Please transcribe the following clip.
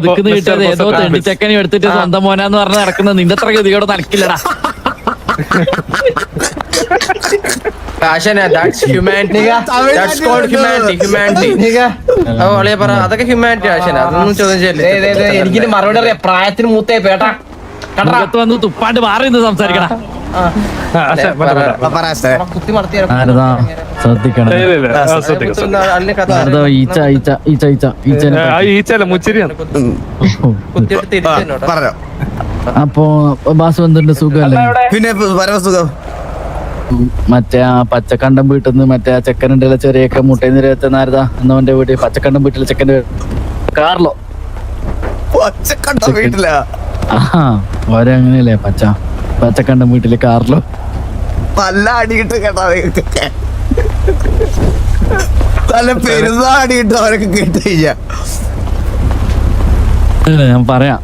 കിട്ടിയത് ഏതോ തെണ്ടിച്ചക്കനെ എടുത്തിട്ട് സ്വന്തം മോനാന്ന് പറഞ്ഞ് നടക്കുന്ന നിന്റെ അത്ര ഗതിയോടെ നടക്കില്ലടാ. അതൊക്കെ ഹ്യൂമാനിറ്റി ആശാന, അതൊന്നും ചോദ്യം ചെയ്യല്ലേ. എനിക്ക് മറുപടി അറിയാം, പ്രായത്തിന് മൂത്തേ പേട്ടാ വന്ന് തുപ്പാണ്ട് മാറി നിന്ന് സംസാരിക്കടാ. കുത്തി മടത്തി ശ്രദ്ധിക്കണം. അപ്പൊ ബാസ് വന്നിട്ടുണ്ട്, സുഖല്ലേ? പിന്നെ പരമസുഖം. മറ്റേ ആ പച്ചക്കണ്ടം വീട്ടിൽ നിന്ന് മറ്റേ ആ ചെക്കനുണ്ടല്ലോ ചെറിയൊക്കെ മുട്ടയിൽ നിരത്തെ നാരദ എന്നവന്റെ വീട്ടിൽ പച്ചക്കണ്ടം വീട്ടിലെ ചെക്കൻ്റെ കാർലോ. പച്ചക്കണ്ടം വീട്ടിലാ? ആ ഓരങ്ങനെയല്ലേ പച്ചക്കണ്ടം വീട്ടില് കാർലോ. നല്ല അടിയിട്ട് കേട്ടാ, നല്ല പെരുന്നാ അടിയിട്ട് അവരൊക്കെ കേട്ട് കഴിഞ്ഞാ ഞാൻ പറയാം.